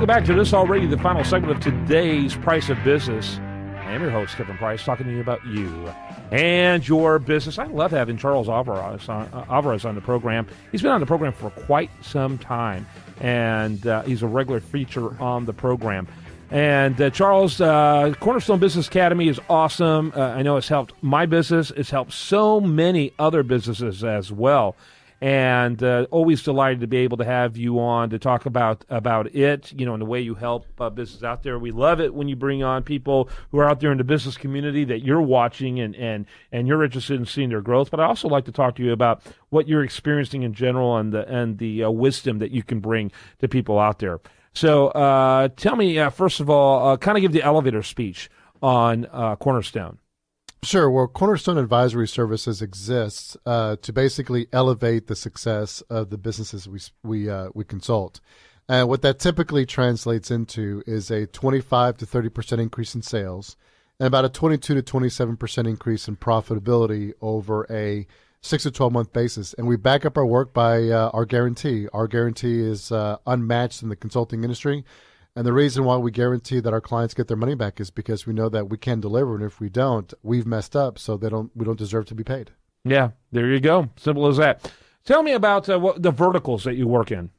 back to this already, the final segment of today's Price of Business. I am your host, Kevin Price, talking to you about you and your business. I love having Charles Alvarez on the program. He's been on the program for quite some time, and he's a regular feature on the program. And Charles, Cornerstone Business Academy is awesome. I know it's helped my business. It's helped so many other businesses as well. And always delighted to be able to have you on to talk about it, and the way you help business out there. We love it when you bring on people who are out there in the business community that you're watching and you're interested in seeing their growth. But I also like to talk to you about what you're experiencing in general and the wisdom that you can bring to people out there. So tell me, first of all, kind of give the elevator speech on Cornerstone. Sure. Well, Cornerstone Advisory Services exists to basically elevate the success of the businesses we consult. And what that typically translates into is a 25 to 30% increase in sales and about a 22 to 27% increase in profitability over a 6 to 12 month basis. And we back up our work by our guarantee. Our guarantee is unmatched in the consulting industry. And the reason why we guarantee that our clients get their money back is because we know that we can deliver, and if we don't, we've messed up, so we don't deserve to be paid. Yeah, there you go. Simple as that. Tell me about what the verticals that you work in.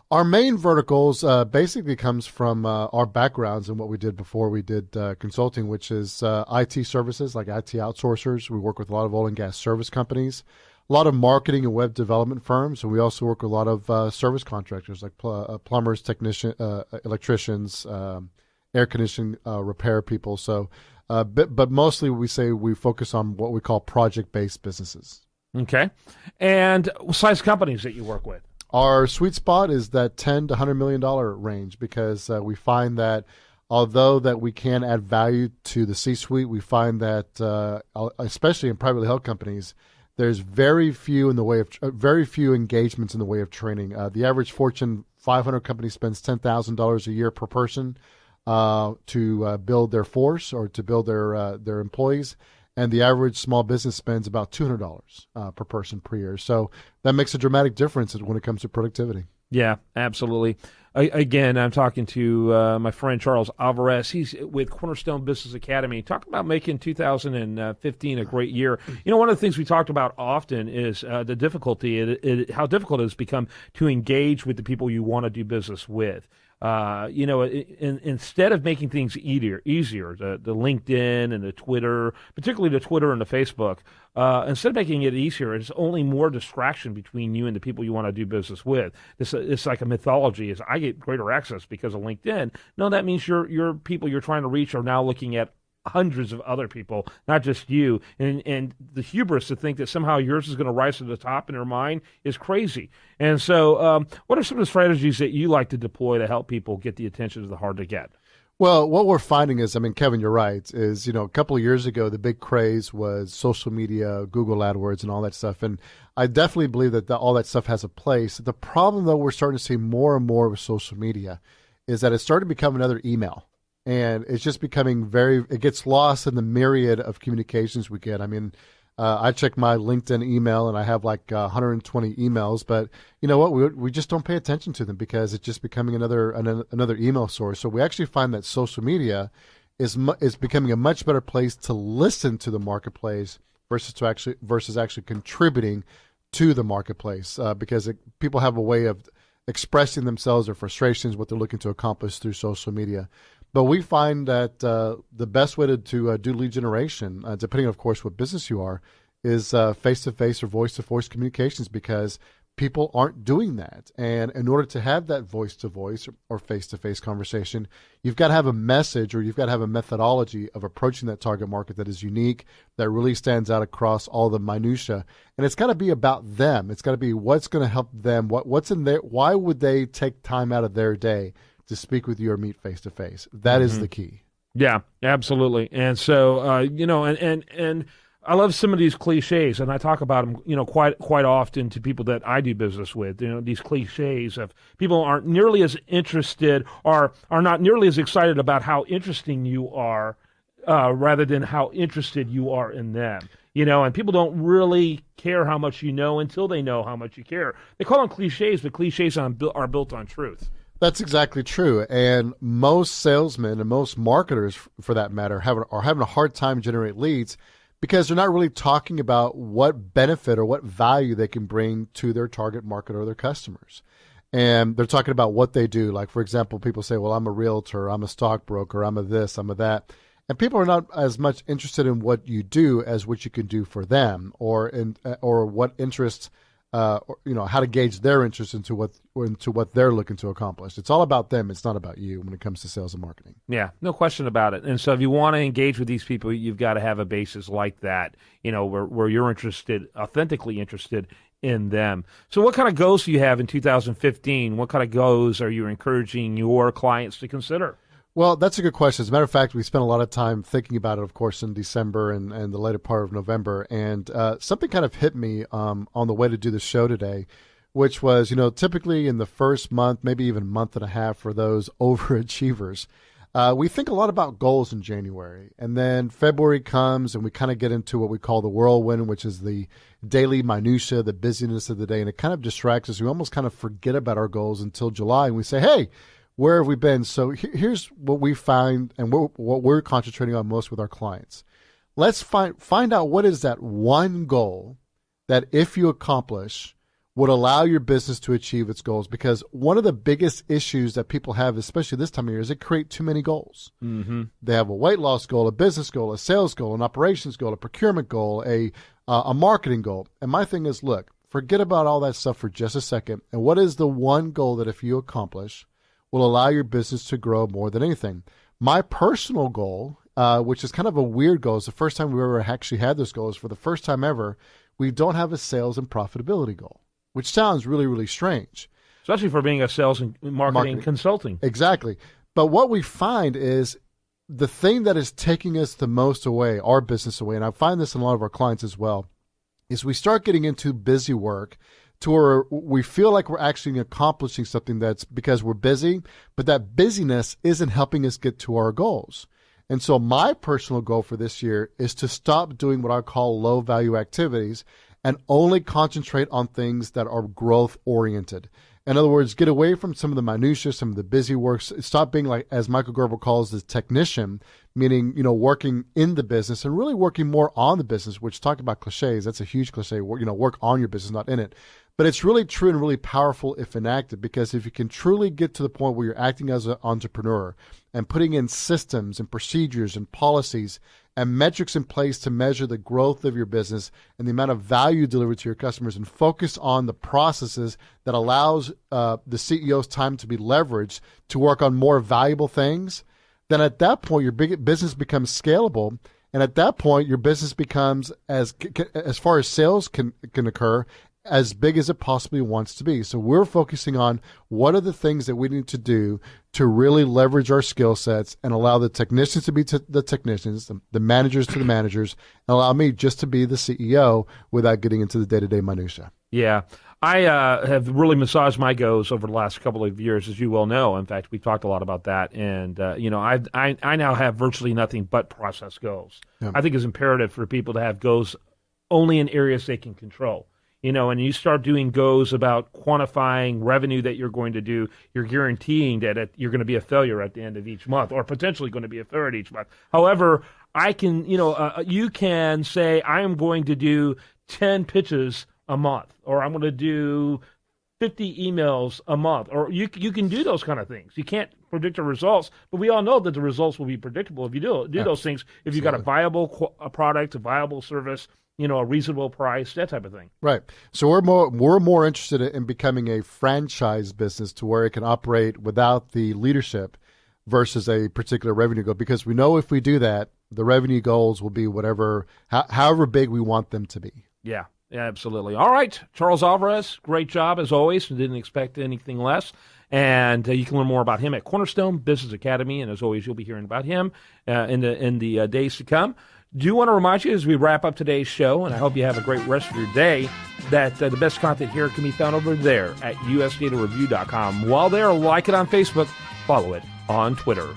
Our main verticals basically comes from our backgrounds and what we did before we did consulting, which is IT services, like IT outsourcers. We work with a lot of oil and gas service companies, a lot of marketing and web development firms, and we also work with a lot of service contractors like plumbers, technicians, electricians, air conditioning repair people. So, but mostly we focus on what we call project-based businesses. Okay. And size companies that you work with? Our sweet spot is that $10 to $100 million range because we find that although that we can add value to the C-suite, we find that especially in privately held companies, there's very few engagements in the way of training. The average Fortune 500 company spends $10,000 a year per person to build their force or to build their employees, and the average small business spends about $200 per person per year. So that makes a dramatic difference when it comes to productivity. Yeah, absolutely. Again, I'm talking to my friend Charles Alvarez. He's with Cornerstone Business Academy. Talk about making 2015 a great year. One of the things we talked about often is the difficulty, how difficult it has become to engage with the people you want to do business with. Instead of making things easier, the LinkedIn and the Twitter, particularly the Twitter and the Facebook, instead of making it easier, it's only more distraction between you and the people you want to do business with. It's like a mythology is I get greater access because of LinkedIn. No, that means your people you're trying to reach are now looking at hundreds of other people, not just you. And the hubris to think that somehow yours is going to rise to the top in their mind is crazy. And so what are some of the strategies that you like to deploy to help people get the attention of the hard to get? Well, what we're finding is, Kevin, you're right, is, a couple of years ago, the big craze was social media, Google AdWords, and all that stuff. And I definitely believe that all that stuff has a place. The problem, though, we're starting to see more and more with social media is that it's starting to become another email. And it's just becoming it gets lost in the myriad of communications we get. I check my LinkedIn email and I have like 120 emails, but you know what? We just don't pay attention to them because it's just becoming another email source. So we actually find that social media is becoming a much better place to listen to the marketplace versus actually contributing to the marketplace because people have a way of expressing themselves, their frustrations, what they're looking to accomplish through social media. But we find that the best way to do lead generation, depending, of course, what business you are, is face-to-face or voice-to-voice communications because people aren't doing that. And in order to have that voice-to-voice or face-to-face conversation, you've got to have a message or you've got to have a methodology of approaching that target market that is unique, that really stands out across all the minutia. And it's got to be about them. It's got to be what's going to help them, what's in there, why would they take time out of their day to speak with you or meet face-to-face. That is the key. Yeah, absolutely. And so, and I love some of these cliches, and I talk about them, quite often to people that I do business with. These cliches of people aren't nearly as interested or are not nearly as excited about how interesting you are rather than how interested you are in them. And people don't really care how much you know until they know how much you care. They call them cliches, but cliches are built on truth. That's exactly true. And most salesmen and most marketers, for that matter, are having a hard time generating leads because they're not really talking about what benefit or what value they can bring to their target market or their customers. And they're talking about what they do. Like, for example, people say, well, I'm a realtor, I'm a stockbroker, I'm a this, I'm a that. And people are not as much interested in what you do as what you can do for them, or what interests, how to gauge their interest into what they're looking to accomplish. It's all about them. It's not about you when it comes to sales and marketing. Yeah, no question about it. And so if you want to engage with these people, you've got to have a basis like that, where you're authentically interested in them. So what kind of goals do you have in 2015? What kind of goals are you encouraging your clients to consider? Well, that's a good question. As a matter of fact, we spent a lot of time thinking about it, of course, in December and the later part of November. And something kind of hit me on the way to do the show today, which was, typically in the first month, maybe even month and a half for those overachievers, we think a lot about goals in January. And then February comes and we kind of get into what we call the whirlwind, which is the daily minutia, the busyness of the day. And it kind of distracts us. We almost kind of forget about our goals until July. And we say, hey, where have we been? So here's what we find and what we're concentrating on most with our clients. Let's find out what is that one goal that if you accomplish would allow your business to achieve its goals. Because one of the biggest issues that people have, especially this time of year, is they create too many goals. Mm-hmm. They have a weight loss goal, a business goal, a sales goal, an operations goal, a procurement goal, a marketing goal. And my thing is, look, forget about all that stuff for just a second. And what is the one goal that if you accomplish will allow your business to grow more than anything? My personal goal, which is kind of a weird goal, is the first time we ever actually had this goal, is for the first time ever, we don't have a sales and profitability goal, which sounds really, really strange. Especially for being a sales and marketing consulting. Exactly. But what we find is the thing that is taking us the most away, our business away, and I find this in a lot of our clients as well, is we start getting into busy work to where we feel like we're actually accomplishing something that's because we're busy, but that busyness isn't helping us get to our goals. And so my personal goal for this year is to stop doing what I call low value activities and only concentrate on things that are growth oriented. In other words, get away from some of the minutiae, some of the busy works, stop being like, as Michael Gerber calls, the technician, meaning, working in the business and really working more on the business, which talk about cliches. That's a huge cliche, work on your business, not in it. But it's really true and really powerful if enacted, because if you can truly get to the point where you're acting as an entrepreneur and putting in systems and procedures and policies and metrics in place to measure the growth of your business and the amount of value delivered to your customers, and focus on the processes that allows the CEO's time to be leveraged to work on more valuable things, then at that point your business becomes scalable. And at that point your business becomes, as far as sales can occur, as big as it possibly wants to be. So we're focusing on what are the things that we need to do to really leverage our skill sets and allow the technicians to be the technicians, the managers to the managers, and allow me just to be the CEO without getting into the day-to-day minutia. Yeah. I have really massaged my goals over the last couple of years, as you well know. In fact, we talked a lot about that. And, I now have virtually nothing but process goals. Yeah. I think it's imperative for people to have goals only in areas they can control. And you start doing goals about quantifying revenue that you're going to do, you're guaranteeing that you're going to be a failure at the end of each month, or potentially going to be a failure each month. However, I can, you can say, I am going to do 10 pitches a month, or I'm going to do 50 emails a month, or you can do those kind of things. You can't predict the results, but we all know that the results will be predictable if you do those things. If you've got a viable product, a viable service, a reasonable price, that type of thing. Right. So we're more interested in becoming a franchise business to where it can operate without the leadership versus a particular revenue goal, because we know if we do that, the revenue goals will be however big we want them to be. Yeah, absolutely. All right, Charles Alvarez, great job as always. Didn't expect anything less. And you can learn more about him at Cornerstone Business Academy. And as always, you'll be hearing about him in the days to come. Do want to remind you as we wrap up today's show, and I hope you have a great rest of your day, that the best content here can be found over there at usdatareview.com. While there, like it on Facebook, follow it on Twitter.